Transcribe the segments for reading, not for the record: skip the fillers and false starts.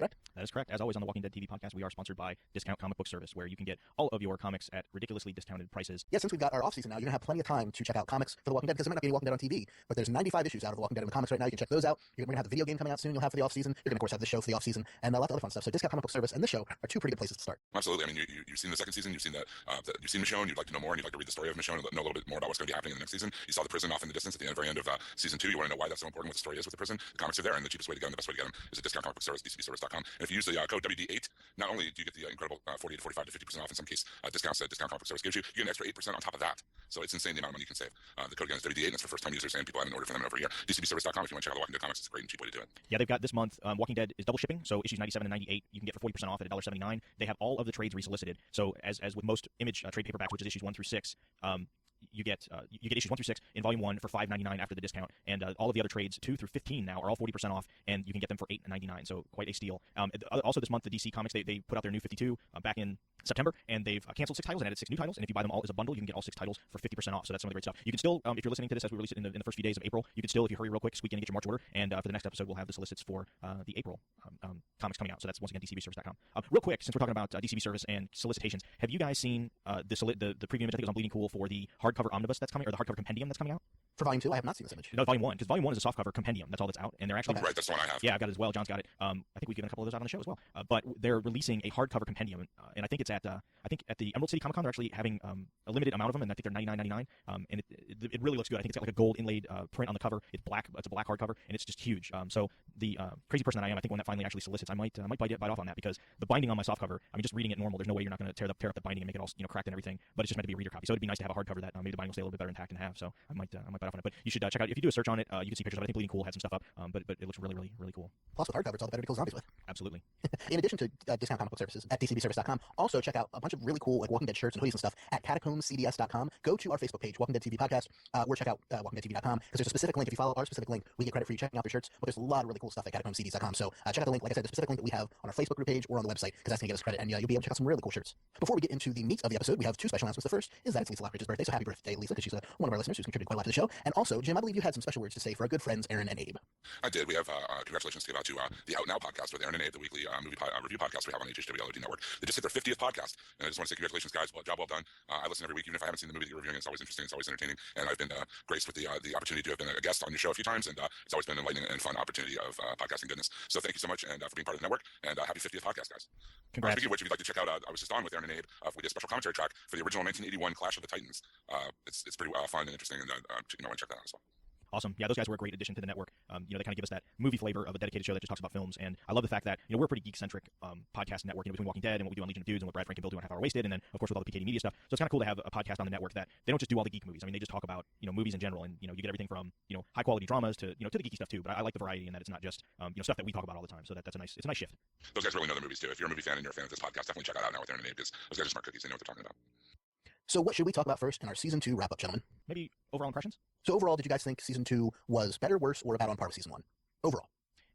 correct? That is correct. As always on the Walking Dead TV podcast, we are sponsored by Discount Comic Book Service, where you can get all of your comics at ridiculously discounted prices. Yeah, since we've got our off season now, you're gonna have plenty of time to check out comics for The Walking Dead, because there might not be any Walking Dead on TV, but there's 95 issues out of The Walking Dead in the comics right now. You can check those out. We're gonna have the video game coming out soon. You'll have for the off season. You're gonna of course have the show for the off season and a lot of other fun stuff. So Discount Comic Book Service and this show are two pretty good places to start. Absolutely. I mean, you've seen the second season. You've seen you've seen Michonne. You'd like to know more, and you'd like to read the story of Michonne and know a little bit more about what's going to be happening in the next season. You saw the prison off in the distance at the very end of season 2. You want to know why that's so important, what the story is with the prison. The comics are there, and the cheapest way to get them, the best way to get them, is at Discount Comic Book Service, DCBService.com. And if you use the code WD8, not only do you get the incredible 40 to 45 to 50% off in some case discounts that Discount Comic Book Service gives you, you get an extra 8% on top of that. So it's insane the amount of money you can save. The code again is WD8, and it's for first-time users, and people haven't ordered from them in over a year. DCBService.com if you want to check out the Walking Dead comics. It's a great and cheap way to do it. Yeah, they've got this month, Walking Dead is double shipping, so issues 97 and 98 you can get for 40% off at $1.79. They have all of the trades resolicited. So as with most Image trade paperbacks, which is issues 1 through 6, you get issues 1 through 6 in volume 1 for $5.99 after the discount, and all of the other trades 2 through 15 now are all 40% off, and you can get them for $8.99. So quite a steal. Also this month, the DC Comics they put out their new 52 back in September, and they've canceled 6 titles and added 6 new titles. And if you buy them all as a bundle, you can get all 6 titles for 50% off. So that's some of the great stuff. You can still, if you're listening to this as we release it in the first few days of April, you can still, if you hurry real quick, squeak in and get your March order. And for the next episode, we'll have the solicits for the April comics coming out. So that's once again DCBService.com. Real quick, since we're talking about DCB Service and solicitations, have you guys seen the preview image? I think it was on Bleeding Cool for the hardcover omnibus that's coming, or the hardcover compendium that's coming out. For volume 2, I have not seen this image. No, volume 1, because volume 1 is a softcover compendium. That's all that's out, and they're actually right. That's the one I have. Yeah, I've got it as well. John's got it. I think we've given a couple of those out on the show as well. But they're releasing a hardcover compendium, and I think it's at the Emerald City Comic Con. They're actually having a limited amount of them, and I think they're $99.99. And it really looks good. I think it's got like a gold inlaid print on the cover. It's black. It's a black hardcover, and it's just huge. So the crazy person that I am, I think when that finally actually solicits, I might bite off on that, because the binding on my softcover, I mean, just reading it normal, there's no way you're not going to tear up the binding and make it all cracked and everything. But it's just meant to be a reader copy, so it'd be nice to have a hardcover that maybe the binding will stay a little bit better intact and have. So I might bite off on it. But you should check out, if you do a search on it, you can see pictures of it. I think Bleeding Cool had some stuff up, but it looks really, really, really cool. Plus with hardcovers, all the better to kill zombies with. Absolutely. In addition to Discount Comic Book Services at DCBService.com, also check out a bunch of really cool Walking Dead shirts and hoodies and stuff at CatacombsCDS.com. Go to our Facebook page, Walking Dead TV Podcast, or check out WalkingDeadTV.com, because there's a specific link. If you follow our specific link, we get credit for you checking out the shirts, but there's a lot of really cool stuff at CatacombsCDS.com. So check out the link, like I said, the specific link that we have on our Facebook group page or on the website, because that's going to get us credit, and you'll be able to check out some really cool shirts. Before we get into the meat of the episode, we have 2 special announcements. The first is that it's Lisa Lockridge's birthday, so happy birthday, Lisa, because she's one of our listeners who's contributed quite a lot to the show. And also, Jim, I believe you had some special words to say for our good friends, Aaron and Abe. I did. We have congratulations to give out to the Out Now podcast with Aaron and Abe, the weekly movie review podcast we have on the HHWLOD network. They just hit their 50th podcast, and I just want to say congratulations, guys. Job well done. I listen every week, even if I haven't seen the movie that you're reviewing. It's always interesting. It's always entertaining, and I've been graced with the opportunity to have been a guest on your show a few times, and it's always been an enlightening and fun opportunity of podcasting goodness. So thank you so much, and for being part of the network, and happy 50th podcast, guys. Congrats. Speaking of which, if you'd like to check out, I was just on with Aaron and Abe. We did a special commentary track for the original 1981 Clash of the Titans. It's pretty fun and interesting, and you want to check that out as well. Awesome. Yeah, those guys were a great addition to the network. They kind of give us that movie flavor of a dedicated show that just talks about films. And I love the fact that, we're a pretty geek-centric podcast network, between Walking Dead and what we do on Legion of Dudes and what Brad Frank and Bill do on Half Hour Wasted, and then, of course, with all the PKD Media stuff. So it's kind of cool to have a podcast on the network that they don't just do all the geek movies. I mean, they just talk about, movies in general, and, you get everything from, high-quality dramas to, to the geeky stuff, too. But I like the variety in that it's not just, stuff that we talk about all the time. So it's a nice shift. Those guys really know their movies, too. If you're a movie fan and you're a fan of this podcast, definitely check it out now with Aaron and Abe, because those guys are smart cookies. They know what they're talking about. So what should we talk about first in our Season 2 wrap-up, gentlemen? Maybe overall impressions? So overall, did you guys think Season 2 was better, worse, or about on par with Season 1? Overall.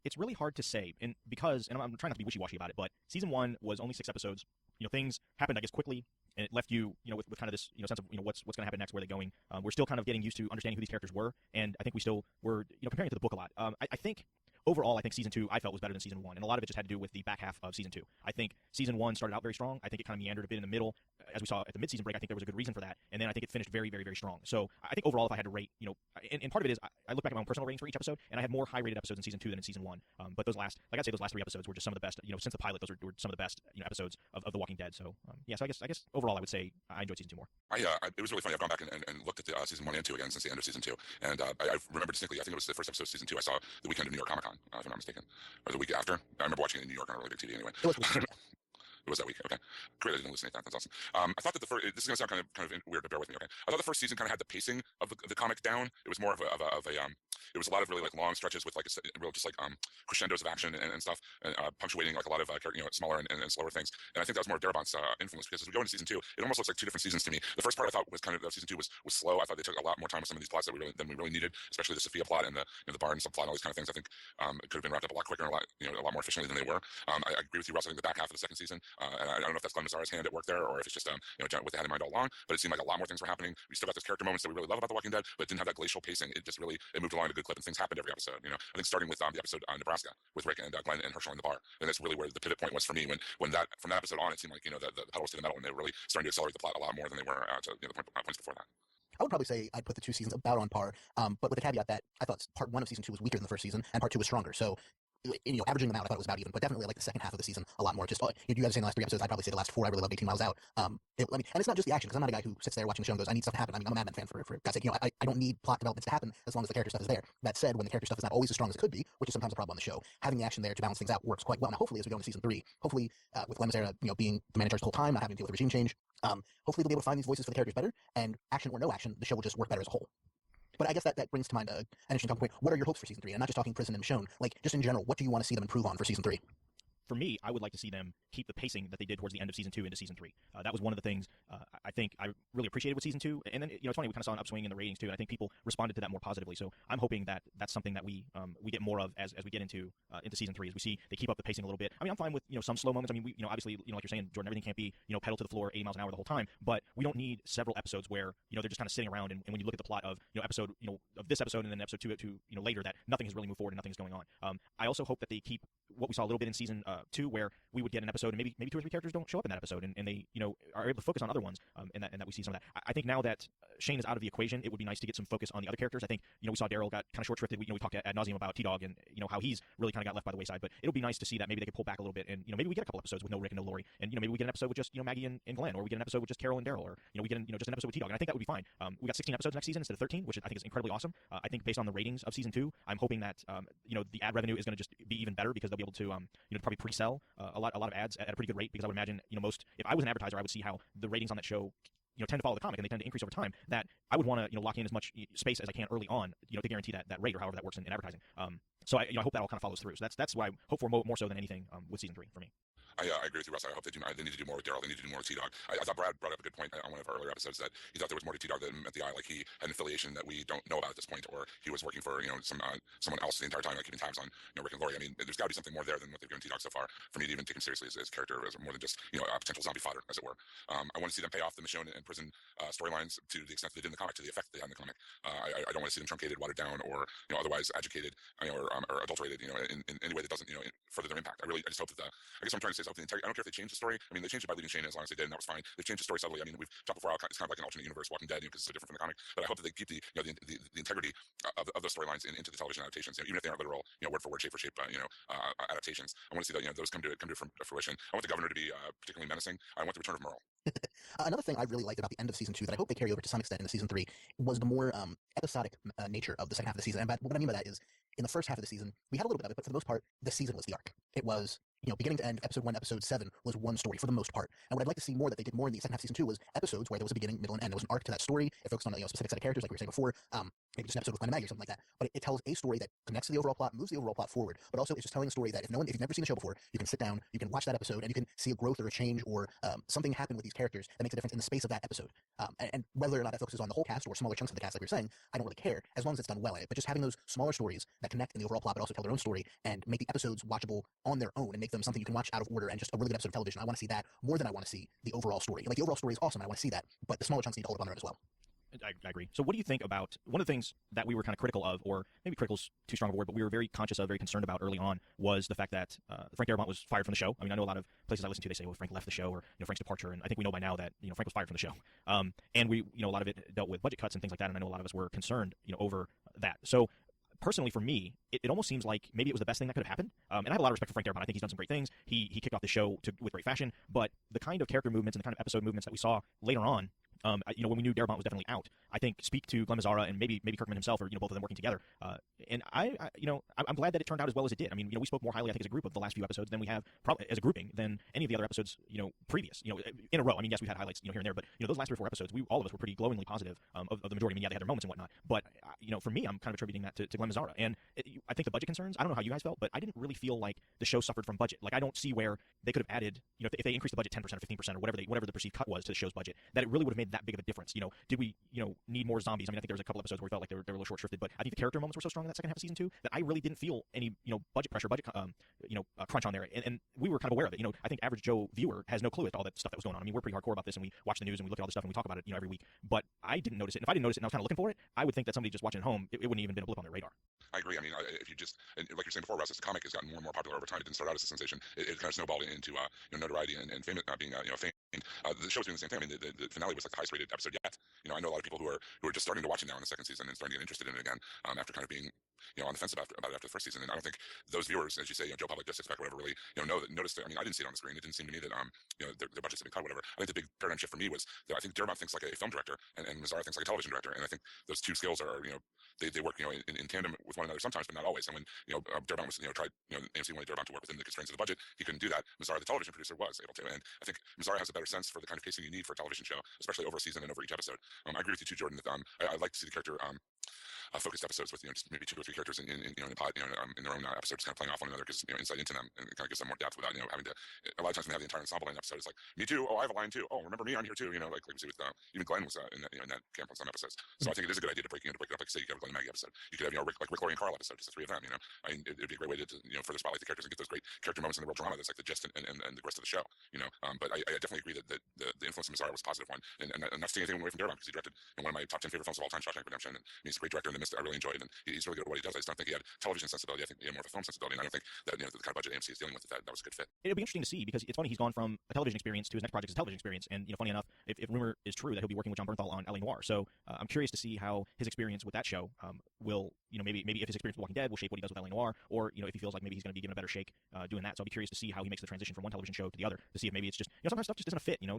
It's really hard to say, and I'm trying not to be wishy-washy about it, but Season 1 was only 6 episodes. Things happened, I guess, quickly, and it left you, with kind of this, sense of, what's going to happen next, where they're going. We're still kind of getting used to understanding who these characters were, and I think we still were, comparing it to the book a lot. I think overall, I think Season 2 I felt was better than Season 1, and a lot of it just had to do with the back half of Season 2. I think Season 1 started out very strong. I think it kind of meandered a bit in the middle. As we saw at the mid-season break, I think there was a good reason for that, and then I think it finished very, very, very strong. So I think overall, if I had to rate, and part of it is I look back at my own personal ratings for each episode, and I had more high-rated episodes in Season 2 than in Season 1. But those last 3 episodes were just some of the best, since the pilot, those were some of the best, episodes of The Walking Dead. So, so I guess overall, I would say I enjoyed Season 2 more. It was really funny. I've gone back and looked at the Season 1 and 2 again since the end of Season 2, and I remember distinctly, I think it was the first episode of Season 2 I saw the weekend of New York Comic Con, if I'm not mistaken, or the week after. I remember watching it in New York on a really big TV anyway. It was that week. Okay, great. I didn't hallucinate that. That's awesome. I thought that this is going to sound kind of weird, but bear with me. Okay, I thought the first season kind of had the pacing of the comic down. It was more of a it was a lot of really long stretches with real just crescendos of action and stuff, and punctuating a lot of smaller and slower things. And I think that was more of Darabont's influence, because as we go into Season 2, it almost looks like 2 different seasons to me. The first part I thought was kind of Season 2 was slow. I thought they took a lot more time with some of these plots than we really needed, especially the Sophia plot and the Barn subplot and all these kind of things. I think it could have been wrapped up a lot quicker and a lot more efficiently than they were. I agree with you, Russ. I think the back half of the second season, and I don't know if that's Glenn Mazzara's hand at work there, or if it's just what they had in mind all along. But it seemed like a lot more things were happening. We still got those character moments that we really love about The Walking Dead, but it didn't have that glacial pacing. It just really moved along find a good clip, and things happened every episode. I think starting with the episode Nebraska with Rick and Glenn and Herschel in the bar, and that's really where the pivot point was for me. When that from that episode on, it seemed like the pedal was to the metal, and they were really starting to accelerate the plot a lot more than they were to the points before that. I would probably say I'd put the two seasons about on par, but with the caveat that I thought part 1 of season 2 was weaker than the first season, and part 2 was stronger. So, averaging them out, I thought it was about even, but definitely like the second half of the season a lot more. Just you guys are saying the last 3 episodes, I'd probably say the last 4 I really loved. 18 Miles Out. And it's not just the action, because I'm not a guy who sits there watching the show and goes, I need stuff to happen. I mean, I'm a Mad Men fan for God's sake. I don't need plot developments to happen as long as the character stuff is there. That said, when the character stuff is not always as strong as it could be, which is sometimes a problem on the show, having the action there to balance things out works quite well. Now, hopefully, as we go into season 3, hopefully with Glenn Mazzara, being the man in charge the whole time, not having to deal with regime change, hopefully they'll be able to find these voices for the characters better, and action or no action, the show will just work better as a whole. But I guess that brings to mind an interesting talking point. What are your hopes for season 3? And I'm not just talking Prison and Michonne. Like, just in general, what do you want to see them improve on for season 3? For me, I would like to see them keep the pacing that they did towards the end of season 2 into season 3. That was one of the things I think I really appreciated with season 2. And then it's funny, we kind of saw an upswing in the ratings too, and I think people responded to that more positively. So I'm hoping that that's something that we get more of as we get into season 3, as we see they keep up the pacing a little bit. I mean, I'm fine with some slow moments. I mean, we obviously like you're saying, Jordan, everything can't be pedal to the floor 80 miles an hour the whole time. But we don't need several episodes where they're just kind of sitting around, and when you look at the plot of episode of this episode and then episode 2 to later, that nothing has really moved forward and nothing's going on. I also hope that they keep what we saw a little bit in season 2, where we would get an episode and maybe 2 or 3 characters don't show up in that episode, and they are able to focus on other ones, and that we see some of that. I think now that Shane is out of the equation, it would be nice to get some focus on the other characters. I think we saw Daryl got kind of short shrifted. We talked ad nauseum about T-Dog and how he's really kind of got left by the wayside. But it'll be nice to see that maybe they could pull back a little bit, and maybe we get a couple episodes with no Rick and no Lori, and maybe we get an episode with just Maggie and Glenn, or we get an episode with just Carol and Daryl, or we get just an episode with T-Dog, and I think that would be fine. We got 16 episodes next season instead of 13, which I think is incredibly awesome. I think based on the ratings of season 2, I'm hoping that the ad revenue is going to just be even better, because they'll be able to probably pre-sell a lot of ads at a pretty good rate, because I would imagine if I was an advertiser, I would see how the ratings on that show tend to follow the comic, and they tend to increase over time, that I would want to lock in as much space as I can early on to guarantee that rate, or however that works in advertising. So I hope that all kind of follows through. So that's what I hope for more so than anything with season 3 for me. I agree with you, Russ. I hope they need to do more with Daryl. They need to do more with T-Dog. I thought Brad brought up a good point on one of our earlier episodes, that he thought there was more to T-Dog than met the eye. Like he had an affiliation that we don't know about at this point, or he was working for someone else the entire time, like keeping tabs on Rick and Lori. I mean, there's got to be something more there than what they've given T-Dog so far for me to even take him seriously as character, as more than just a potential zombie fodder, as it were. I want to see them pay off the Michonne and Prison storylines to the extent they did in the comic, to the effect they had in the comic. I don't want to see them truncated, watered down, or otherwise educated, or adulterated, in any way that doesn't further their impact. I just hope that I guess what I'm trying to say is, I don't care if they change the story. I mean, they changed it by leaving Shane as long as they did, and that was fine. They changed the story subtly. I mean, we've talked before. It's kind of like an alternate universe, Walking Dead, because it's so different from the comic. But I hope that they keep the integrity of those storylines into the television adaptations. Even if they aren't literal, word for word, shape for shape, adaptations. I want to see that those come to fruition. I want the governor to be particularly menacing. I want the return of Merle. Another thing I really liked about the end of season 2 that I hope they carry over to some extent into season 3 was the more episodic nature of the second half of the season. And what I mean by that is, in the first half of the season, we had a little bit of it, but for the most part, the season was the arc. It was beginning to end, episode 1, episode 7 was one story for the most part. And what I'd like to see more that they did more in the second half of season 2 was episodes where there was a beginning, middle, and end. There was an arc to that story. It focused on a specific set of characters, like we were saying before. Maybe just an episode with Glenn and Maggie or something like that. But it tells a story that connects to the overall plot, moves the overall plot forward, but also it's just telling a story that if you've never seen the show before, you can sit down, you can watch that episode, and you can see a growth or a change or something happen with these characters that makes a difference in the space of that episode. And whether or not that focuses on the whole cast or smaller chunks of the cast, like we were saying, I don't really care, as long as it's done well. But just having those smaller stories that connect in the overall plot, but also tell their own story and make the episodes watchable on their own and make them something you can watch out of order and just a really good episode of television. I want to see that more than I want to see the overall story. Like, the overall story is awesome, I want to see that, but the smaller chunks need to hold up on their own as well. I agree. So what do you think about one of the things that we were kind of critical of, or maybe critical is too strong a word, but we were very conscious of, very concerned about early on, was the fact that Frank Darabont was fired from the show. I mean, I know a lot of places I listen to, they say, well, Frank left the show, or Frank's departure, and I think we know by now that Frank was fired from the show. And we a lot of it dealt with budget cuts and things like that, and I know a lot of us were concerned over that. So personally, for me, it almost seems like maybe it was the best thing that could have happened. And I have a lot of respect for Frank Darabont. I think he's done some great things. He kicked off the show with great fashion, but the kind of character movements and the kind of episode movements that we saw later on, when we knew Darabont was definitely out, I think speak to Glenn Mazzara and maybe Kirkman himself, or both of them working together. And I'm glad that it turned out as well as it did. I mean, we spoke more highly, I think, as a group of the last few episodes than we have probably as a grouping than any of the other episodes, previous, in a row. I mean, yes, we've had highlights, here and there, but those last 3 or 4 episodes, all of us were pretty glowingly positive of the majority. I mean, yeah, they had their moments and whatnot, but for me, I'm kind of attributing that to Glenn Mazzara. And I think the budget concerns, I don't know how you guys felt, but I didn't really feel like the show suffered from budget. Like, I don't see where they could have added, if they increased the budget 10% or 15% or whatever the perceived cut was to the show's budget, that it really would have made that big of a difference. Did we need more zombies? I mean, I think there was a couple episodes where we felt like they were a little short shifted, but I think the character moments were so strong in that second half of season 2 that I really didn't feel any budget pressure, crunch on there, and we were kind of aware of it. I think average Joe viewer has no clue as to all that stuff that was going on. I mean, we're pretty hardcore about this, and we watch the news and we look at all this stuff and we talk about it every week. But I didn't notice it. And if I didn't notice it and I was kind of looking for it, I would think that somebody just watching at home, it wouldn't even been a blip on their radar. I agree. I mean, if you just, and like you're saying before, Russ, as the comic has gotten more and more popular over time, it didn't start out as a sensation. It kind of snowballed into notoriety and fame, being fame. The show's doing the same thing. I mean, the finale was like the highest rated episode yet. I know a lot of people who are just starting to watch it now in the second season and starting to get interested in it again after kind of being on the fence about it after the first season. And I don't think those viewers, as you say, Joe Public, just expect whatever, really noticed it. I mean, I didn't see it on the screen. It didn't seem to me that their budgets had been cut, whatever. I think the big paradigm shift for me was that I think Darabont thinks like a film director and Mazzara thinks like a television director, and I think those two skills are they work in tandem with one another sometimes, but not always. And when Darabont was tried AMC wanted Darabont to work within the constraints of the budget, he couldn't do that. Mazzara, the television producer, was able to, and I think Mazzara has a better sense for the kind of pacing you need for a television show, especially over a season and over each episode. I agree with you too, Jordan. That I'd like to see the character focused episodes with just maybe 2 or 3 characters in a pod, in their own episodes, kind of playing off one another, because insight into them, and it kind of gives them more depth without having to. A lot of times when they have the entire ensemble in an episode, it's like, me too. Oh, I have a line too. Oh, remember me? I'm here too. Like we see with even Glenn was in that camp on some episodes. So I think it is a good idea to break it up. Like say you could have a Glenn and Maggie episode. You could have Rick, Lori, and Carl episode, just the 3 of them. I mean, it'd be a great way to further spotlight the characters and get those great character moments in the real drama that's like the gist and the rest of the show. But I definitely agree that the influence of Mazzara was a positive one, and not taking anything away from Darabont, because he directed one of my top 10 favorite films of all time, Shawshank Redemption, and he's a great director, and I really enjoyed it, and he's really good at what he does. I just don't think he had television sensibility. I think he had more of a film sensibility, and I don't think that the kind of budget AMC is dealing with that was a good fit. It'll be interesting to see, because it's funny, he's gone from a television experience to his next project is a television experience, and funny enough, if rumor is true that he'll be working with Jon Bernthal on LA Noire, so I'm curious to see how his experience with that show will maybe if his experience with Walking Dead will shape what he does with LA Noire, or if he feels like maybe he's going to be given a better shake doing that. So I'll be curious to see how he makes the transition from one television show to the other, to see if maybe it's just sometimes stuff just doesn't fit in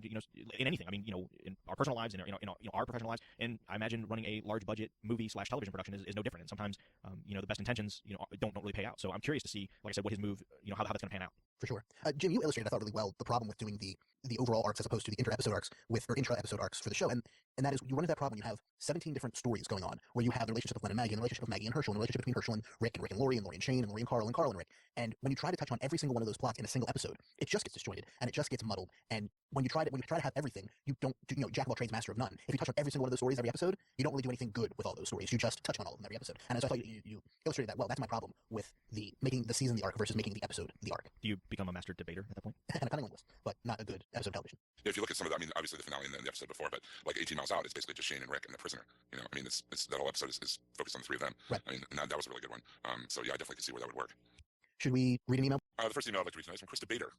anything. I mean in our personal lives and in our professional lives, and I imagine running a large budget movie / television production is no different. And sometimes the best intentions don't really pay out. So I'm curious to see, like I said, what his move how that's going to pan out. For sure. Jim, you illustrated, I thought, really well the problem with doing the overall arcs as opposed to the intra-episode arcs or intra-episode arcs for the show, and that is you run into that problem when you have 17 different stories going on, where you have the relationship of Glenn and Maggie, and the relationship of Maggie and Herschel, and the relationship between Herschel and Rick and Lori, and Lori and Shane, and Lori and Carl and Rick. And when you try to touch on every single one of those plots in a single episode, it just gets disjointed and it just gets muddled. And when you try to have everything, you don't do, jack of all trades, master of none. If you touch on every single one of those stories every episode, you don't really do anything good with all those stories. You just touch on all of them every episode. And as I thought you illustrated that well. That's my problem with making the season the arc versus making the episode the arc. Do you become a master debater at that point? And a cunning linguist, but not a good episode of television. If you look at some of that, I mean, obviously the finale and then the episode before, but like 18 Miles Out, it's basically just Shane and Rick and the prisoner. I mean, it's that whole episode is focused on the 3 of them. Right. I mean, and that was a really good one. So yeah, I definitely could see where that would work. Should we read an email? The first email I'd like to read tonight is from Chris Debater.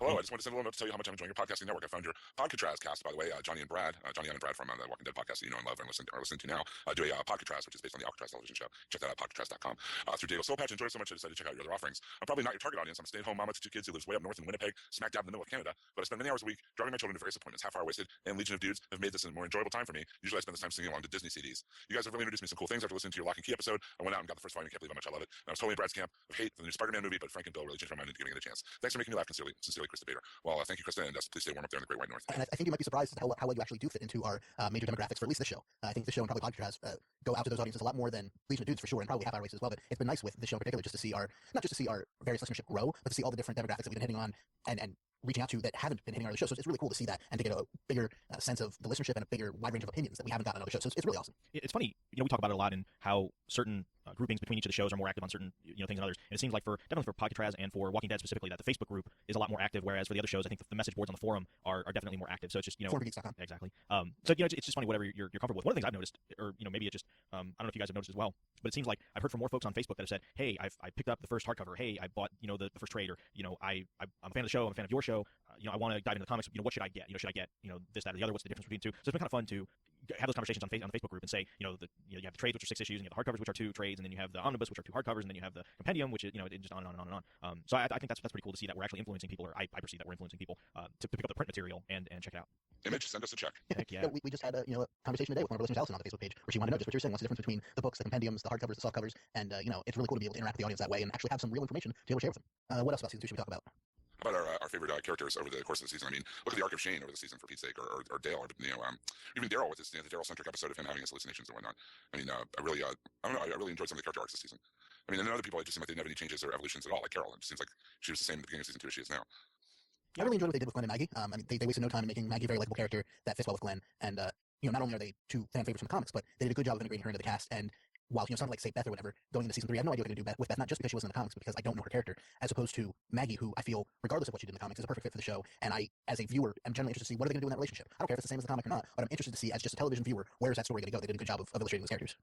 Hello, I just wanted to send a little note to tell you how much I'm enjoying your podcasting network. I found your Podcatraz cast, by the way, Johnny and Brad from the Walking Dead podcast that you know and love and listen to now, do a Podcatraz, which is based on the Alcatraz television show. Check that out, Podcatraz.com. Through Diego Soulpatch, enjoyed it so much I decided to check out your other offerings. I'm probably not your target audience. I'm a stay-at-home mama to 2 kids who lives way up north in Winnipeg, smack dab in the middle of Canada, but I spend many hours a week driving my children to various appointments, half hour wasted, and Legion of Dudes have made this a more enjoyable time for me. Usually I spend this time singing along to Disney CDs. You guys have really introduced me to some cool things after listening to your Lock and Key episode. I went out and got the first volume. I can't believe how much I love it. And I was totally in Brad's camp of hate for the new Spider-Man movie, but Frank and Bill really changed my mind into giving it a chance. Thanks for making me laugh. Sincerely, Chris Debater. Well, thank you, Krista, and please stay warm up there in the Great White North. And I think you might be surprised at how well you actually do fit into our major demographics for at least this show. I think the show and probably Podcast go out to those audiences a lot more than Legion of Dudes for sure, and probably Half Hour Races as well. But it's been nice with this show in particular just to see not just to see our various listenership grow, but to see all the different demographics that we've been hitting on and reaching out to that haven't been hitting our other shows. So it's really cool to see that and to get a bigger sense of the listenership and a bigger wide range of opinions that we haven't gotten on other shows. So it's really awesome. It's funny, we talk about it a lot and how certain groupings between each of the shows are more active on certain things than others. And it seems like definitely for Podcatraz and for Walking Dead specifically, that the Facebook group is a lot more active, whereas for the other shows, I think the message boards on the forum are definitely more active. So it's just forumgeeks.com. Exactly. So it's just funny whatever you're comfortable with. One of the things I've noticed, or maybe it just I don't know if you guys have noticed as well, but it seems like I've heard from more folks on Facebook that have said, hey, I picked up the first hardcover. Hey, I bought the first trade, or I'm a fan of the show. I'm a fan of your show. I want to dive into the comics. What should I get? Should I get this, that, or the other? What's the difference between the two? So it's been kind of fun to have those conversations on the Facebook group and say, you have the trades, which are 6 issues, and you have the hardcovers, which are 2 trades, and then you have the omnibus, which are 2 hardcovers, and then you have the compendium, which is just on and on and on and on. So I think that's pretty cool to see that we're actually influencing people, or I perceive that we're influencing people to pick up the print material and check it out. Image, send us a check. Heck yeah. We just had a conversation today with one of our listeners, Allison, on the Facebook page, where she wanted to know just what you're saying. What's the difference between the books, the compendiums, the hardcovers, the softcovers, and it's really cool to be able to interact with the audience that way and actually have some real information to be able to share with them. What else about season 2 should we talk about? About our favorite characters over the course of the season. I mean, look at the arc of Shane over the season, for Pete's sake, or Dale, or even Daryl with his the Daryl-centric episode of him having his hallucinations and whatnot. I mean, I really enjoyed some of the character arcs this season. I mean, and then other people, it just seemed like they didn't have any changes or evolutions at all. Like Carol, it seems like she was the same at the beginning of season 2 as she is now. I really enjoyed what they did with Glenn and Maggie. I mean, they wasted no time in making Maggie a very likable character that fits well with Glenn, and not only are they two fan favorites from the comics, but they did a good job of integrating her into the cast. And while, something like, say, Beth or whatever, going into season 3, I have no idea what they're going to do with Beth, not just because she wasn't in the comics, but because I don't know her character, as opposed to Maggie, who I feel, regardless of what she did in the comics, is a perfect fit for the show. And I, as a viewer, am generally interested to see what are they going to do in that relationship. I don't care if it's the same as the comic or not, but I'm interested to see, as just a television viewer, where is that story going to go? They did a good job of illustrating those characters.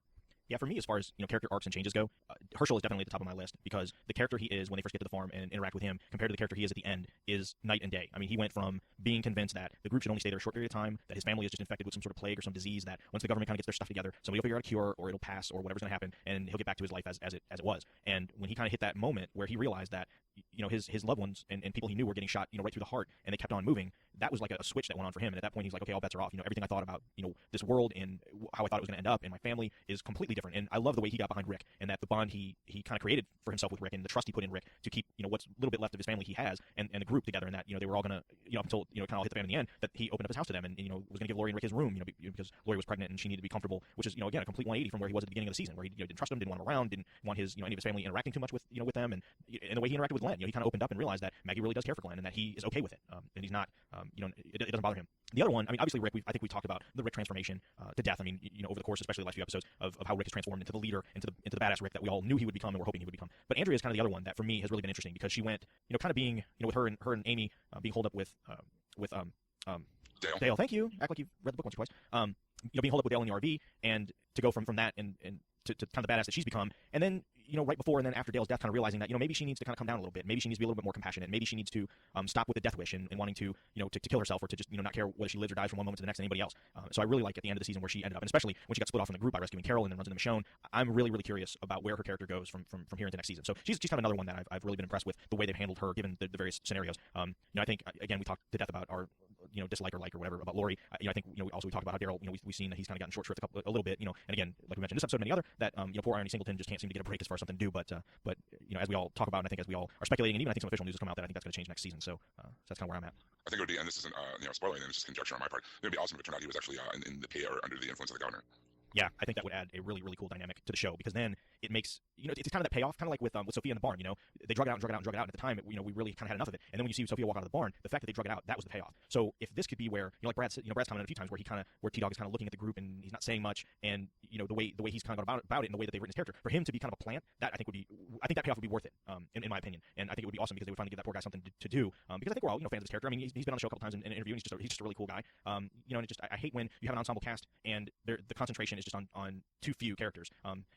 Yeah, for me, as far as character arcs and changes go, Herschel is definitely at the top of my list because the character he is when they first get to the farm and interact with him compared to the character he is at the end is night and day. I mean, he went from being convinced that the group should only stay there a short period of time, that his family is just infected with some sort of plague or some disease, that once the government kind of gets their stuff together, somebody will figure out a cure or it'll pass or whatever's going to happen, and he'll get back to his life as it was. And when he kind of hit that moment where he realized that his loved ones and people he knew were getting shot right through the heart, and they kept on moving, that was like a switch that went on for him. And at that point, he's like, okay, all bets are off. Everything I thought about this world and how I thought it was going to end up and my family is completely different. And I love the way he got behind Rick, and that the bond he kind of created for himself with Rick, and the trust he put in Rick to keep what's little bit left of his family he has, and the group together, and that they were all going to up until kind of all hit the fan in the end, that he opened up his house to them and was going to give Laurie and Rick his room because Laurie was pregnant and she needed to be comfortable, which is again a complete 180 from where he was at the beginning of the season, where he didn't trust him, didn't want him around, didn't want his any of his family interacting too much with with them, and the way he interacted with Glenn, he kind of opened up and realized that Maggie really does care for Glenn and that he is okay with it, and he's not it doesn't bother him. The other one, I mean, obviously Rick, I think we talked about the Rick transformation to death. I mean, over the course, especially the last few episodes, of how Rick is transformed into the leader, into the badass Rick that we all knew he would become and were hoping he would become. But Andrea is kind of the other one that for me has really been interesting because she went, kind of being, with her and Amy being holed up with Dale. Thank you. Act like you've read the book once or twice. Being holed up with Dale in the RV, and to go from that and to kind of the badass that she's become, and then right before and then after Dale's death, kind of realizing that maybe she needs to kind of come down a little bit. Maybe she needs to be a little bit more compassionate. Maybe she needs to stop with the death wish and wanting to to kill herself, or to just not care whether she lives or dies from one moment to the next than anybody else. So I really like at the end of the season where she ended up, and especially when she got split off from the group by rescuing Carol and then runs into Michonne. I'm really curious about where her character goes from here into next season. So she's kind of another one that I've really been impressed with the way they've handled her given the various scenarios. I think again we talked to death about our dislike or like or whatever about Laurie. I think also we talked about how Daryl, we've seen that he's kind of gotten short shrift a little bit, and again, like we mentioned this episode and many other, that poor Irony Singleton just can't seem to get a break as far as something to do. But as we all talk about, and I think as we all are speculating, and even I think some official news has come out that I think that's going to change next season. So that's kind of where I'm at. I think it would be, and this isn't spoiling, it's just conjecture on my part. It would be awesome if it turned out he was actually in the pay or under the influence of the governor. Yeah, I think that would add a really cool dynamic to the show, because then it makes it's kind of that payoff, kind of like with Sophia in the barn. They drug it out, and at the time we really kind of had enough of it. And then when you see Sophia walk out of the barn, the fact that they drug it out, that was the payoff. So if this could be where like Brad's commented a few times where T-Dog is kind of looking at the group and he's not saying much, and the way he's kind of gone about it and the way that they've written his character, for him to be kind of a plant, that I think that payoff would be worth it in my opinion. And I think it would be awesome because they would finally give that poor guy something to do, because I think we're all fans of his character. I mean, he's been on the show a couple times in an interview, and he's just a really cool guy. And I hate when you have an ensemble cast and the concentration is just on too few characters.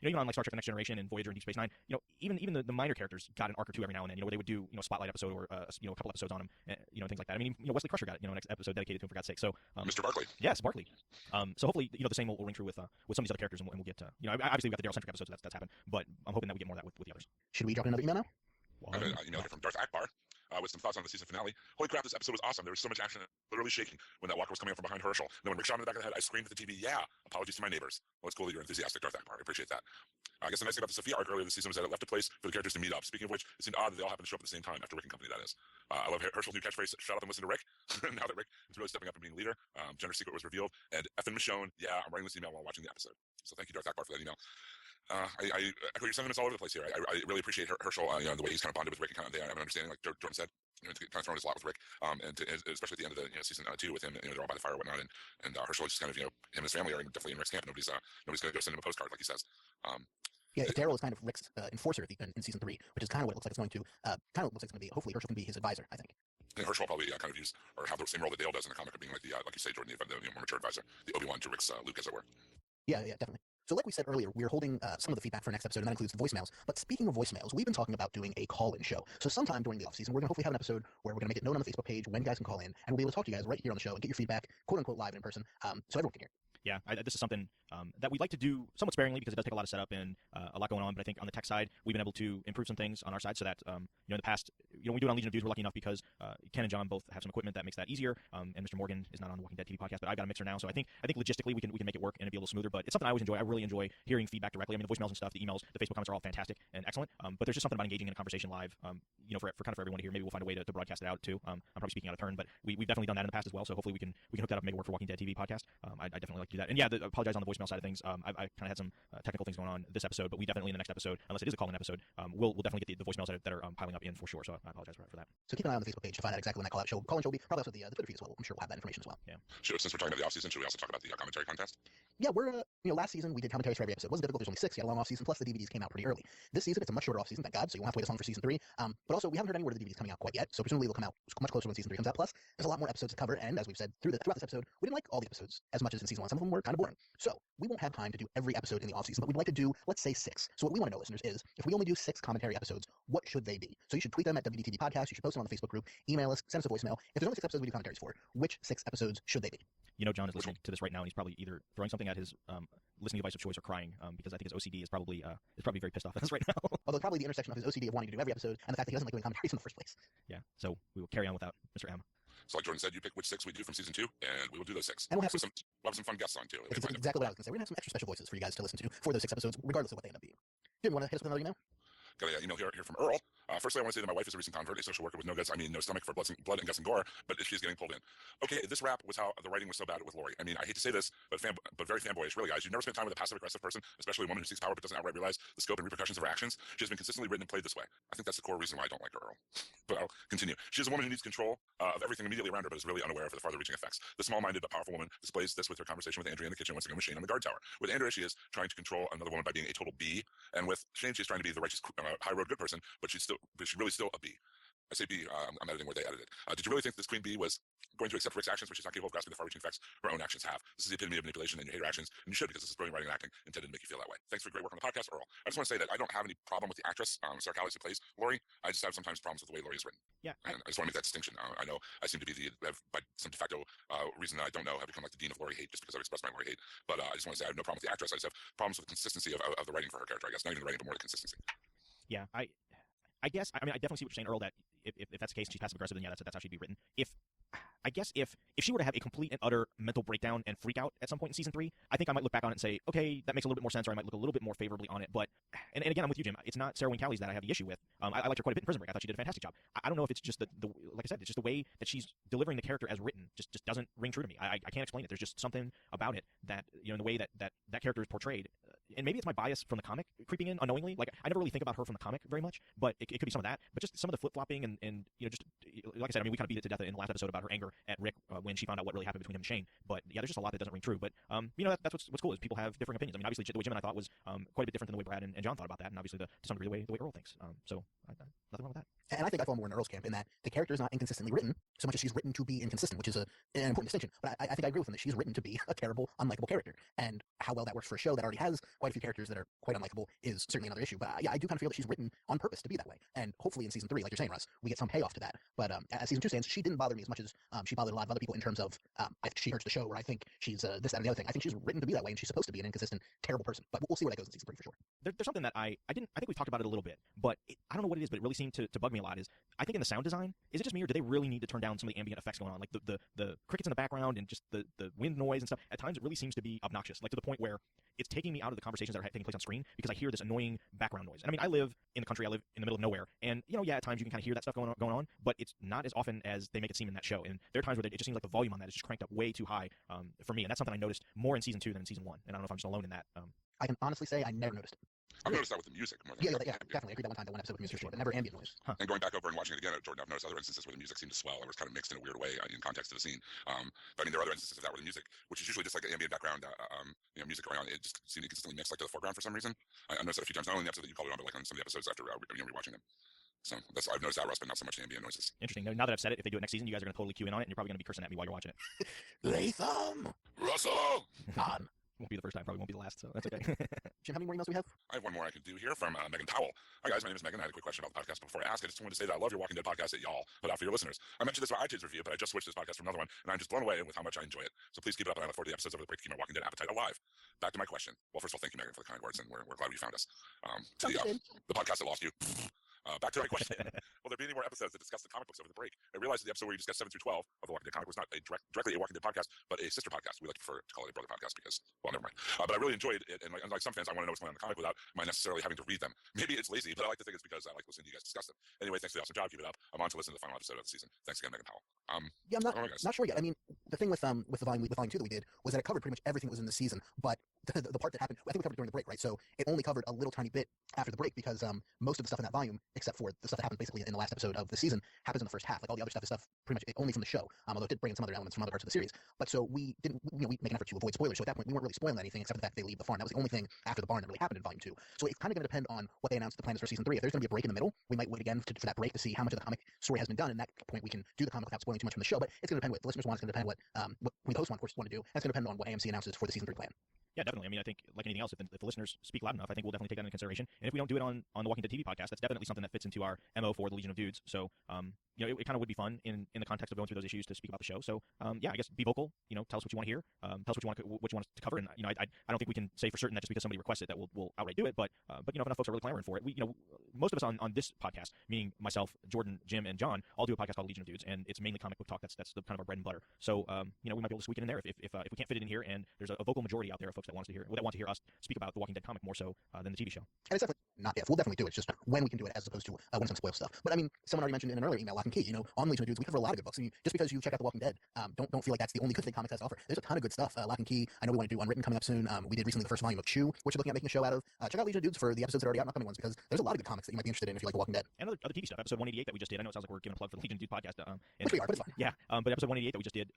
Even on like Star Trek: The Next Generation and Voyager and Deep Space Nine, even the minor characters got an arc or two every now and then. Where they would do a spotlight episode or a couple episodes on him, things like that. I mean, Wesley Crusher got an episode dedicated to him, for God's sake. So Mr. Barkley. Yes, Barkley. So hopefully the same will ring true with some of these other characters, and we'll get obviously we got the Daryl centric episodes, so that's happened, but I'm hoping that we get more of that with the others. Should we drop in another email now? From Darth Akbar. With some thoughts on the season finale. Holy crap, this episode was awesome. There was so much action, literally shaking when that walker was coming up from behind Herschel. And then when Rick shot him in the back of the head, I screamed at the TV, yeah, apologies to my neighbors. Well, it's cool that you're enthusiastic, Darth Akbar. I appreciate that. I guess the nice thing about the Sophia arc earlier this season was that it left a place for the characters to meet up. Speaking of which, it seemed odd that they all happened to show up at the same time, after Rick and company, that is. I love Herschel's new catchphrase, shut up and listen to Rick. Now that Rick is really stepping up and being leader, gender secret was revealed. And effing Michonne, yeah, I'm writing this email while watching the episode. So thank you, Darth Akbar, for that email. I echo your sentiments all over the place here. I really appreciate Herschel, the way he's kind of bonded with Rick, and kind of they have an understanding, like Jordan said, kind of throwing his lot with Rick, especially at the end of the season 2 with him, they're all by the fire and whatnot, and Herschel is just kind of him and his family are definitely in Rick's camp. Nobody's going to go send him a postcard like he says. Yeah, Daryl is kind of Rick's enforcer in season 3, which is kind of what it looks like it's going to. Kind of looks like it's going to be. Hopefully, Herschel can be his advisor, I think. I think Herschel will probably kind of use or have the same role that Dale does in the comic of being like the like you say, Jordan, the more mature advisor, the Obi-Wan to Rick's Luke, as it were. Yeah, definitely. So like we said earlier, we're holding some of the feedback for next episode, and that includes the voicemails. But speaking of voicemails, we've been talking about doing a call-in show. So sometime during the off-season, we're going to hopefully have an episode where we're going to make it known on the Facebook page when guys can call in, and we'll be able to talk to you guys right here on the show and get your feedback, quote-unquote, live and in person, so everyone can hear. Yeah, this is something that we'd like to do somewhat sparingly because it does take a lot of setup and a lot going on. But I think on the tech side, we've been able to improve some things on our side so that, in the past, we do it on Legion of Dudes, we're lucky enough because Ken and John both have some equipment that makes that easier. And Mr. Morgan is not on the Walking Dead TV podcast, but I've got a mixer now. So I think logistically we can make it work and it'd be a little smoother. But it's something I always enjoy. I really enjoy hearing feedback directly. I mean, the voicemails and stuff, the emails, the Facebook comments are all fantastic and excellent. But there's just something about engaging in a conversation live, for everyone to hear. Maybe we'll find a way to broadcast it out too. I'm probably speaking out of turn, but we've definitely done that in the past as well. So hopefully we can hook that up and make it work for Walking Dead TV podcast. I definitely like do that. And yeah, apologize on the voicemail side of things. I kind of had some technical things going on this episode, but we definitely in the next episode, unless it is a call-in episode, we'll definitely get the voicemails that are piling up in for sure. So I apologize for that. So keep an eye on the Facebook page to find out exactly when that call-in show will be. Probably also the Twitter feed as well. I'm sure we'll have that information as well. Yeah. Sure. Since we're talking about the off-season, should we also talk about the commentary contest? Yeah, we're last season we did commentaries for every episode. It wasn't difficult. There's only 6. You had a long off season. Plus the DVDs came out pretty early. This season it's a much shorter off season, thank God. So you won't have to wait as long for season 3. But also we haven't heard any word of the DVDs coming out quite yet. So presumably they'll come out much closer when season 3 comes out. Plus there's a lot more episodes to cover. And as we've said throughout this episode, we didn't like all the episodes as much as in season 1. Some of them were kind of boring. So we won't have time to do every episode in the off season, but we'd like to do, let's say 6. So what we want to know, listeners, is if we only do 6 commentary episodes, what should they be? So you should tweet them at WDTV Podcast. You should post them on the Facebook group. Email us. Send us a voicemail. If there's only 6 episodes we do commentaries for, which 6 episodes should they be? You know, John is listening to this right now, and he's probably either throwing something at his listening device of choice or crying because I think his OCD is probably very pissed off at us right now. Although probably the intersection of his OCD of wanting to do every episode and the fact that he doesn't like doing commentaries in the first place. Yeah, so we will carry on without Mr. M. So like Jordan said, you pick which 6 we do from season 2, and we will do those 6. And we'll have some fun guests on too. It's exactly what I was going to say. We're going to have some extra special voices for you guys to listen to for those 6 episodes, regardless of what they end up being. Jim, you want to hit us with another email? Got an email here from Earl. Firstly, I want to say that my wife is a recent convert, a social worker with no stomach for blood and guts and gore, but she's getting pulled in. Okay, this rap was how the writing was so bad with Lori. I mean, I hate to say this, but very fanboyish. Really, guys, you've never spent time with a passive-aggressive person, especially a woman who seeks power but doesn't outright realize the scope and repercussions of her actions. She has been consistently written and played this way. I think that's the core reason why I don't like her, Earl. But I'll continue. She is a woman who needs control of everything immediately around her, but is really unaware of the farther-reaching effects. The small-minded but powerful woman displays this with her conversation with Andrea in the kitchen once again with Shane on the guard tower. With Andrea, she is trying to control another woman by being a total B, and with Shane, she's trying to be the righteous, high-road good person, but she's really still a B. I say B, I'm editing where they edited. Did you really think this Queen Bee was going to accept Rick's actions when she's not capable of grasping the far-reaching effects her own actions have? This is the epitome of manipulation, and you hate her actions, and you should, because this is brilliant writing and acting intended to make you feel that way. Thanks for great work on the podcast, Earl. I just want to say that I don't have any problem with the actress, Sarah Callies, who plays Lori. I just have sometimes problems with the way Lori is written. Yeah. And I just want to make that distinction. I know I seem to be by some de facto reason that I don't know, have become like the dean of Lori hate just because I've expressed my Lori hate. But I just want to say I have no problem with the actress. I just have problems with the consistency of the writing for her character, I guess. Not even the writing, but more the consistency. Yeah, I guess, I mean, I definitely see what you're saying, Earl, that if that's the case, she's passive-aggressive, then yeah, that's how she'd be written. I guess if she were to have a complete and utter mental breakdown and freak out at some point in season 3, I think I might look back on it and say, okay, that makes a little bit more sense, or I might look a little bit more favorably on it. But, and again, I'm with you, Jim. It's not Sarah Wayne Callies that I have the issue with. I liked her quite a bit in Prison Break. I thought she did a fantastic job. I don't know if it's just the like I said, it's just the way that she's delivering the character as written just doesn't ring true to me. I can't explain it. There's just something about it that, you know, in the way that character is portrayed. And maybe it's my bias from the comic creeping in unknowingly. Like, I never really think about her from the comic very much, but it could be some of that. But just some of the flip-flopping and you know, just like I said, I mean, we kind of beat it to death in the last episode about her anger at Rick when she found out what really happened between him and Shane. But yeah, there's just a lot that doesn't ring true. But you know, that's what's cool is people have differing opinions. I mean, obviously the way Jim and I thought was quite a bit different than the way Brad and John thought about that, and obviously to some degree the way Earl thinks. So nothing wrong with that. And I think I fall more in Earl's camp in that the character is not inconsistently written so much as she's written to be inconsistent, which is an important distinction. But I think I agree with him that she's written to be a terrible, unlikable character. And how well that works for a show that already has quite a few characters that are quite unlikable is certainly another issue. But yeah, I do kind of feel that she's written on purpose to be that way. And hopefully in season 3, like you're saying, Russ, we get some payoff to that. But as season 2 stands, she didn't bother me as much as she bothered a lot of other people in terms of I think she hurts the show, where I think she's this, that, and the other thing. I think she's written to be that way, and she's supposed to be an inconsistent, terrible person. But we'll see where that goes in season 3 for sure. There's something that I think we've talked about it a little bit, but I don't know what it is, but it really seemed to bug me a lot. Is I think in the sound design, is it just me, or do they really need to turn down some of the ambient effects going on, like the crickets in the background and just the wind noise and stuff? At times, it really seems to be obnoxious, like to the point where it's taking me out of the conversations that are taking place on screen because I hear this annoying background noise. And I mean, I live in the country, I live in the middle of nowhere, and you know, yeah, at times you can kind of hear that stuff going on, but it's not as often as they make it seem in that show. And there are times where it just seems like the volume on that is just cranked up way too high for me, and that's something I noticed more in season 2 than in season 1. And I don't know if I'm just alone in that. I can honestly say I never noticed it. I've noticed that with the music more than Yeah, definitely. I agreed that one time, the one episode with music, but never ambient noise. Huh. And going back over and watching it again, Jordan, I've noticed other instances where the music seemed to swell. It was kind of mixed in a weird way in context of the scene. But I mean, there are other instances of that where the music, which is usually just like the ambient background, music going on, it just seemed to consistently mix like to the foreground for some reason. I noticed that a few times, not only in the episode that you called it on, but like on some of the episodes after rewatching them. So I've noticed that, Russ, but not so much the ambient noises. Interesting. Now that I've said it, if they do it next season, you guys are going to totally cue in on it, and you're probably going to be cursing at me while you're watching it. Latham! Russell! On. Won't be the first time, probably won't be the last, so that's okay. Jim, how many more emails do we have? I have one more I can do here from Megan Powell. Hi guys, my name is Megan. I had a quick question about the podcast, but before I ask, I just wanted to say that I love your Walking Dead podcast that y'all put out for your listeners. I mentioned this about iTunes review, but I just switched this podcast from another one, and I'm just blown away with how much I enjoy it. So please keep it up, and I look forward to the episodes over the break to keep my Walking Dead appetite alive. Back to my question. Well, first of all, thank you, Megan, for the kind words, and we're glad you found us. To the podcast that lost you. Back to my question. Will there be any more episodes that discuss the comic books over the break? I realized that the episode where you discussed 7 through 12 of the Walking Dead comic was not directly a Walking Dead podcast, but a sister podcast. We like to prefer to call it a brother podcast because, well, never mind. But I really enjoyed it, and like some fans, I want to know what's going on in the comic without my necessarily having to read them. Maybe it's lazy, but I like to think it's because I like listening to you guys discuss them. Anyway, thanks for the awesome job. Keep it up. I'm on to listen to the final episode of the season. Thanks again, Megan Powell. Yeah, I'm not sure yet. I mean, the thing with the volume 2 that we did was that it covered pretty much everything that was in the season, but the part that happened, I think we covered during the break, right? So it only covered a little tiny bit after the break because most of the stuff in that volume, except for the stuff that happens basically in the last episode of the season, happens in the first half. Like all the other stuff is stuff pretty much only from the show, although it did bring in some other elements from other parts of the series. But so we didn't, we make an effort to avoid spoilers. So at that point, we weren't really spoiling anything except the fact that they leave the farm. That was the only thing after the barn that really happened in volume 2. So it's kind of going to depend on what they announce the plan is for season 3. If there's going to be a break in the middle, we might wait again for that break to see how much of the comic story has been done. And at that point, we can do the comic without spoiling too much from the show. But it's going to depend what the listeners want. It's going to depend what we post want to do. That's going to depend on what AMC announces for the season 3 plan. Yeah, definitely. I mean, I think like anything else, if the listeners speak loud enough, I think we'll definitely take that into consideration. And if we don't do it on the Walking Dead TV podcast, that's definitely something that fits into our MO for the Legion of Dudes. So, it kind of would be fun in the context of going through those issues to speak about the show. So, yeah, I guess be vocal. Tell us what you want to hear. Tell us what you want us to cover. And I don't think we can say for certain that just because somebody requests it that we'll outright do it. But if enough folks are really clamoring for it, most of us on this podcast, meaning myself, Jordan, Jim, and John, all do a podcast called Legion of Dudes, and it's mainly comic book talk. That's the kind of our bread and butter. So, we might be able to squeak it in there if we can't fit it in here, and there's a vocal majority out there of folks that want to hear us speak about the Walking Dead comic more so than the TV show. And it's definitely not if. We'll definitely do it. It's just when we can do it as opposed to when it's going to spoil stuff. But I mean, someone already mentioned in an earlier email, Lock and Key, on Legion of Dudes, we cover a lot of good books. I mean, just because you check out The Walking Dead, don't feel like that's the only good thing comics has to offer. There's a ton of good stuff. Lock and Key, I know we want to do Unwritten coming up soon. We did recently the first volume of Chew, which we're looking at making a show out of. Check out Legion of Dudes for the episodes that are already out and upcoming ones because there's a lot of good comics that you might be interested in if you like The Walking Dead. And other TV stuff. Episode 188 that we just did. I know it sounds like we're giving a plug for the Legion of Dudes podcast. Which we are, but it's fine. Yeah, but episode 188 that we just did,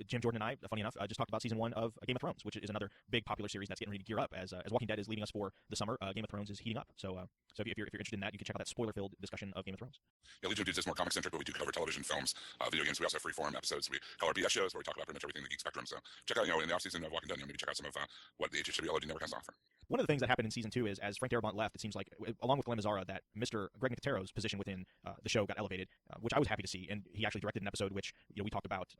Jim, Jordan, and I, funny enough, just talked about season 1 of Game of Thrones, which is another big popular series that's getting ready to gear up as Walking Dead is leaving us for the summer. Game of Thrones is heating up. So if you're interested in that, you can check out that spoiler-filled discussion of Game of Thrones. Yeah, Legion of Dudes is more comic-centric, but we do cover television, films, video games. We also have free-form episodes. We call our BS shows where we talk about pretty much everything in the geek spectrum. So check out, in the off-season of Walking Dead, maybe check out some of what the HHWLOD network has to offer. One of the things that happened in season 2 is as Frank Darabont left, it seems like, along with Glenn Mazzara, that Mr. Greg Nicotero's position within the show got elevated, which I was happy to see. And he actually directed an episode which we talked about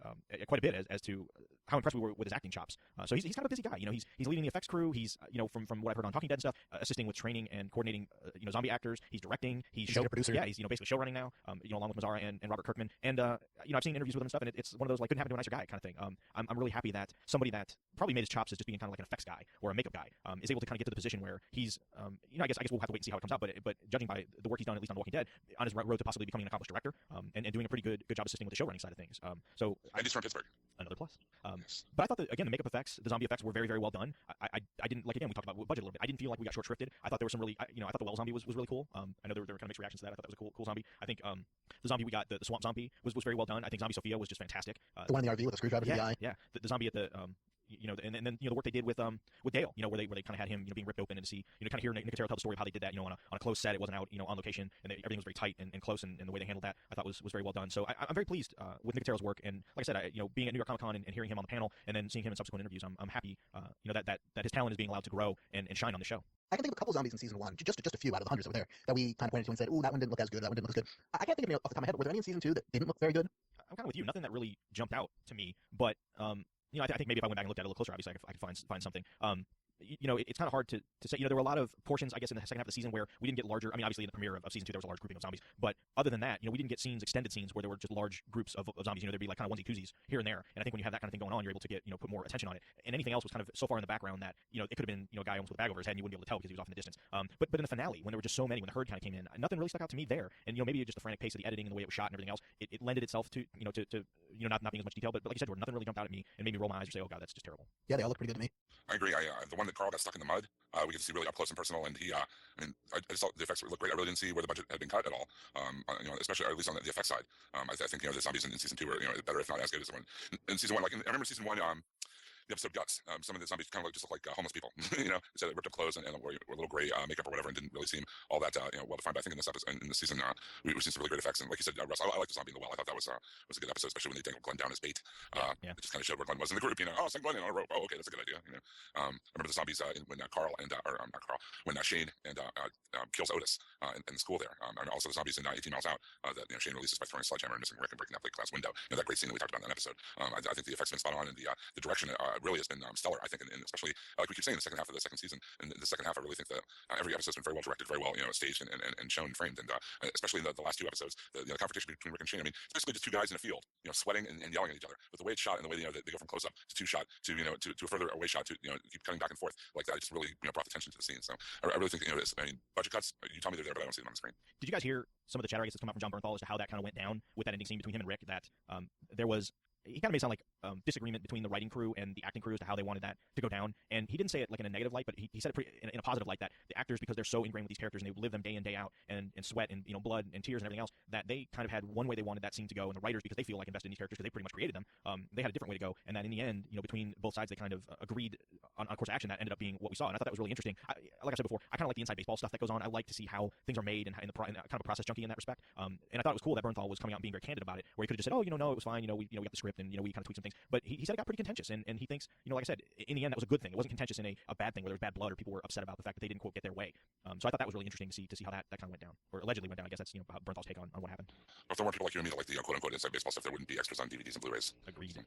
quite a bit as to how impressed we were with his acting chops. So he's kind of a busy guy. He's leading the effects crew. He's from what I've heard on Talking Dead and stuff, assisting with training and coordinating zombie actors. He's directing. He's show producer. Yeah, he's basically show running now. Along with Mazzara and Robert Kirkman. And I've seen interviews with him and stuff, and it's one of those like couldn't happen to a nicer guy kind of thing. I'm really happy that somebody that probably made his chops as just being kind of like an effects guy or a makeup guy is able to kind of get to the position where he's I guess we'll have to wait and see how it comes out. But judging by the work he's done, at least on The Walking Dead, on his road to possibly becoming an accomplished director, and doing a pretty good job assisting with the show running side of things. And he's from Pittsburgh. Another plus. Yes. But I thought that again the makeup effects, the zombie effects were very, very well done. I didn't like, again, we talked about budget a little bit. I didn't feel like we got short shrifted. I thought there was some really I thought the well zombie was really cool. I know there were kind of mixed reactions to that. I thought that was a cool zombie. I think the zombie we got, the swamp zombie, was very well done. I think Zombie Sophia was just fantastic. The one in the RV with the screwdriver to the eye. Yeah. The zombie at the and then the work they did with Dale, where they kind of had him being ripped open, and to see kind of hear Nicotero tell the story of how they did that, on a closed set. It wasn't out on location, and everything was very tight and close, and the way they handled that I thought was very well done. So I'm very pleased with Nicotero's work, and like I said, being at New York Comic Con and hearing him on the panel, and then seeing him in subsequent interviews, I'm happy that his talent is being allowed to grow and shine on the show. I can think of a couple zombies in season 1, just a few out of the hundreds over there that we kind of pointed to and said, "Ooh, that one didn't look as good. That one didn't look as good." I can't think of any off the top of my head. But were there any in season 2 that didn't look very good? I'm kind of with you. Nothing that really jumped out to me, but I think maybe if I went back and looked at it a little closer, obviously I could find something. It's kind of hard to say. There were a lot of portions, I guess, in the second half of the season where we didn't get larger. I mean, obviously in the premiere of season 2 there was a large grouping of zombies, but other than that, we didn't get extended scenes where there were just large groups of zombies. There'd be like kind of onesie twosies here and there. And I think when you have that kind of thing going on, you're able to get put more attention on it. And anything else was kind of so far in the background that it could have been a guy almost with a bag over his head, and you wouldn't be able to tell because he was off in the distance. But in the finale, when there were just so many, when the herd kind of came in, nothing really stuck out to me there. And maybe just the frantic pace of the editing and the way it was shot and everything else, it lended itself to not being as much detail. But like you said, Jordan, nothing really jumped out at me and made me roll my eyes or say, "Oh God, that's just terrible." Yeah, they all look pretty good to me. I agree. The one that Carl got stuck in the mud, we get to see really up close and personal, and I just thought the effects looked great. I really didn't see where the budget had been cut at all. Especially, or at least on the effects side. I think the zombies in season 2 were better, if not as good as the one in season 1. Like I remember season 1. The episode Guts, some of the zombies kind of just look like homeless people, so they ripped up clothes and wore a little gray makeup or whatever, and didn't really seem all that well defined. But I think in this episode, in this season, we've seen some really great effects. And like you said, Russ, I like the zombie in the well. I thought that was a good episode, especially when they dangled Glenn down his bait. It just kind of showed where Glenn was in the group. Oh, send Glenn in on a rope. Oh, okay, that's a good idea. I remember the zombies when Carl and when Shane and kills Otis in the school there. And also the zombies in 18 Miles Out that Shane releases by throwing a sledgehammer and missing Rick and breaking that plate glass window. That great scene that we talked about in that episode. I think the effects have been spot on, and the direction really has been stellar. I think, and especially like we keep saying, the second half of the second season, and the second half, I really think that every episode's been very well directed, very well staged and shown and framed, and especially in the last two episodes, the confrontation between Rick and Shane. I mean, it's basically just two guys in a field, sweating and yelling at each other. But the way it's shot and the way they go from close up to two shot to to a further away shot to keep cutting back and forth like that, it just really brought the tension to the scene. So I really think I mean, budget cuts. You tell me they're there, but I don't see them on the screen. Did you guys hear some of the chatter, I guess, that's come out from John Bernthal as to how that kind of went down with that ending scene between him and Rick? That there was, he kind of made it sound like disagreement between the writing crew and the acting crew as to how they wanted that to go down. And he didn't say it like in a negative light, but he said it in a positive light, that the actors, because they're so ingrained with these characters and they live them day in, day out, and sweat and blood and tears and everything else, that they kind of had one way they wanted that scene to go, and the writers, because they feel like invested in these characters because they pretty much created them, they had a different way to go. And that in the end, between both sides, they kind of agreed on a course of action that ended up being what we saw. And I thought that was really interesting. Like I said before, I kind of like the inside baseball stuff that goes on. I like to see how things are made and kind of a process junkie in that respect. And I thought it was cool that Bernthal was coming out and being very candid about it, where he could have just said, oh, no, it was fine. We got the script and we kind of tweaked some things. But he said it got pretty contentious, and he thinks, like I said, in the end that was a good thing. It wasn't contentious in a bad thing where there was bad blood or people were upset about the fact that they didn't quote get their way. So I thought that was really interesting to see how that kind of went down, or allegedly went down. I guess that's Bernthal's take on what happened. If there weren't people like you and me that like the quote unquote inside baseball stuff, there wouldn't be extras on DVDs and Blu-rays. Agreed.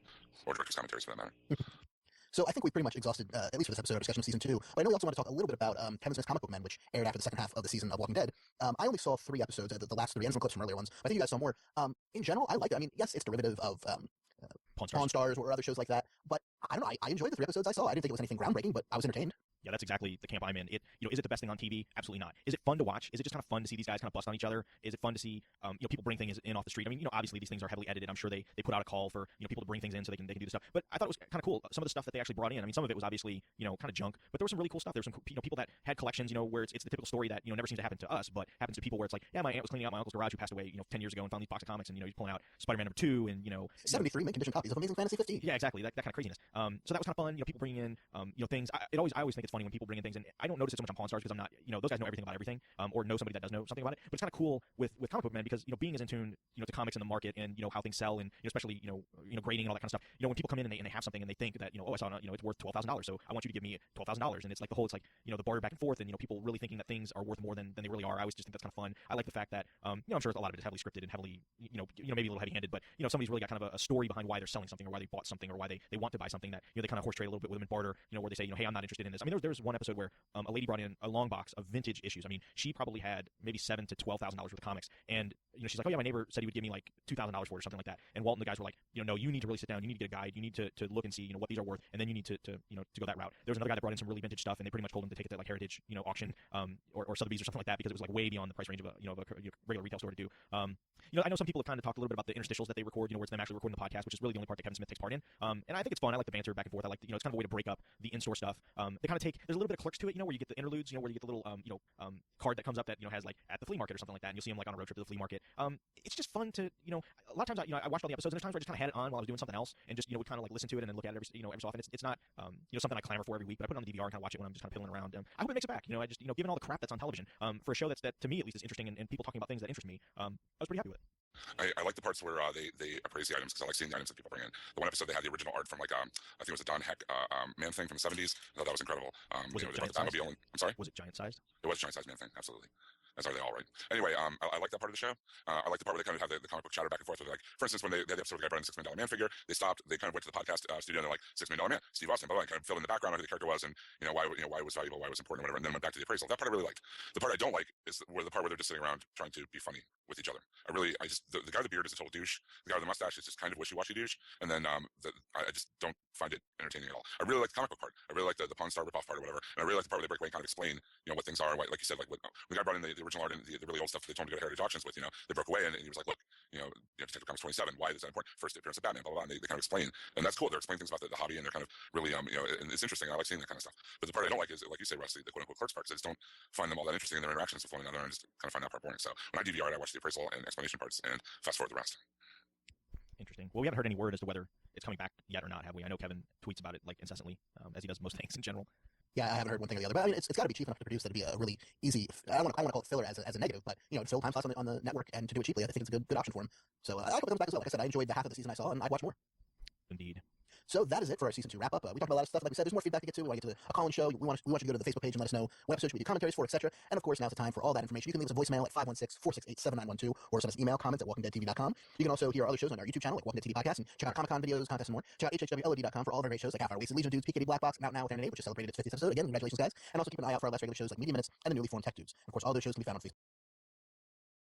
Or director's commentaries for that matter. So I think we pretty much exhausted, at least for this episode, our discussion of season 2. But I know we also want to talk a little bit about Kevin Smith's Comic Book Men, which aired after the second half of the season of Walking Dead. I only saw 3 episodes, the last 3, and some clips from earlier ones. But I think you guys saw more. In general, I like it. I mean, yes, it's derivative of Pawn Stars or other shows like that. But I don't know. I enjoyed the 3 episodes I saw. I didn't think it was anything groundbreaking, but I was entertained. Yeah, that's exactly the camp I'm in. Is it the best thing on TV? Absolutely not. Is it fun to watch? Is it just kind of fun to see these guys kind of bust on each other? Is it fun to see people bring things in off the street? I mean, obviously these things are heavily edited. I'm sure they put out a call for people to bring things in so they can do this stuff. But I thought it was kind of cool. Some of the stuff that they actually brought in. I mean, some of it was obviously kind of junk, but there was some really cool stuff. There were some people that had collections, where it's the typical story that never seems to happen to us, but happens to people where it's like, yeah, my aunt was cleaning out my uncle's garage who passed away 10 years ago and found these box of comics, and he's pulling out Spider-Man #2 and 73 mint condition copies of Amazing Fantasy 15. Yeah, exactly. That kind of craziness. So that was kind of fun. People bringing in things. I always think it's funny when people bring in things, and I don't notice it so much on Pawn Stars because I'm not, those guys know everything about everything, or know somebody that does know something about it. But it's kind of cool with Comic Book Men because being as in tune to comics and the market and how things sell and especially grading and all that kind of stuff. When people come in and they have something and they think that I saw it's worth $12,000, so I want you to give me $12,000, and it's like the barter back and forth and people really thinking that things are worth more than they really are. I always just think that's kind of fun. I like the fact that I'm sure a lot of it is heavily scripted and heavily maybe a little heavy-handed, but somebody's really got kind of a story behind why they're selling something or why they bought something or why they want to buy something that they kind of horse trade a little bit with them and barter. Where they say hey, I'm not interested in this. I mean, there was one episode where a lady brought in a long box of vintage issues. I mean, she probably had maybe $7,000 to $12,000 worth of comics, and she's like, oh yeah, my neighbor said he would give me like $2,000 for it or something like that. And Walt and the guys were like, no, you need to really sit down. You need to get a guide. You need to look and see what these are worth, and then you need to go that route. There was another guy that brought in some really vintage stuff, and they pretty much told him to take it to like Heritage auction or Sotheby's or something like that because it was like way beyond the price range of a regular retail store to do. I know some people have kind of talked a little bit about the interstitials that they record, where it's them actually recording the podcast, which is really the only part that Kevin Smith takes part in. And I think it's fun. I like the banter back and forth. I like it's kind of a way to break up the in-store stuff. They kind of there's a little bit of Clerks to it, where you get the interludes, where you get the little card that comes up that has like at the flea market or something like that, and you'll see him like on a road trip to the flea market. It's just fun to a lot of times I watched all the episodes, and there's times where I just kind of had it on while I was doing something else, and just would kind of like listen to it and then look at it every so often. It's not something I clamor for every week, but I put it on the DVR and kind of watch it when I'm just kind of piddling around. I hope it makes it back. I just given all the crap that's on television, for a show that to me at least is interesting and people talking about things that interest me, I was pretty happy with it. I like the parts where they appraise the items because I like seeing the items that people bring in. The one episode they had the original art from like I think it was a Don Heck Man Thing from the 70s. I thought that was incredible. Was it about the Batmobile. I'm sorry. Was it giant sized? It was a giant sized Man Thing. Absolutely. That's are they all right? Anyway, I like that part of the show. I like the part where they kind of have the comic book chatter back and forth. With like, for instance, when they had the episode where the guy brought in $6 million man figure, they stopped. They kind of went to the podcast studio and they're like, $6 million man, Steve Austin, blah, blah, and kind of filled in the background of who the character was and why it was valuable, why it was important, whatever. And then went back to the appraisal. That part I really liked. The part I don't like is the part where they're just sitting around trying to be funny with each other. The guy with the beard is a total douche. The guy with the mustache is just kind of wishy-washy douche. And then I just don't find it entertaining at all. I really like the comic book part. I really like the Pawn Star ripoff part or whatever. And I really like the part where they break away and kind of explain, what things are. Like you said, like when the guy brought in the original art and the really old stuff that they told him to go to Heritage Auctions with, they broke away and he was like, look, Detective Comics 27, why is that important? First appearance of Batman, blah, blah, blah. And they kind of explain. And that's cool. They're explaining things about the hobby and they're kind of really, and it's interesting. I like seeing that kind of stuff. But the part I don't like is, like you say, Rusty, the quote unquote Clerks parts. I just don't find them all that interesting in their interactions with one another and I just kind of find that part boring. So when I DVR it, I watch the appraisal and explanation parts and fast forward the rest. Interesting. Well, we haven't heard any word as to whether it's coming back yet or not, have we? I know Kevin tweets about it like incessantly, as he does most things in general. Yeah, I haven't heard one thing or the other, but I mean, it's got to be cheap enough to produce that it'd be a really easy. I don't want to call it filler as a negative, but to fill time slots on the network and to do it cheaply, I think it's a good option for him. So I hope it comes back as well. Like I said, I enjoyed the half of the season I saw, and I'd watch more. Indeed. So that is it for our season 2 wrap up. We talked about a lot of stuff. Like we said, there's more feedback to get to. We want to get to a call-in show. We want you to go to the Facebook page and let us know what episodes we do commentaries for, etc. And of course, now's the time for all that information. You can leave us a voicemail at 516-468-7912 or send us email comments at WalkingDeadTV.com. You can also hear our other shows on our YouTube channel, like Walking Dead TV Podcast, and check out Comic-Con videos, contests, and more. Check out HHWLOD.com for all of our great shows, like Half Hour Wasted Legion Dudes, PKD Black Box, and Out Now with Anime, which just celebrated its 50th episode. Again, congratulations, guys. And also keep an eye out for our last regular shows like Media Minutes and the newly formed Tech Dudes. Of course, all those shows can be found on Facebook.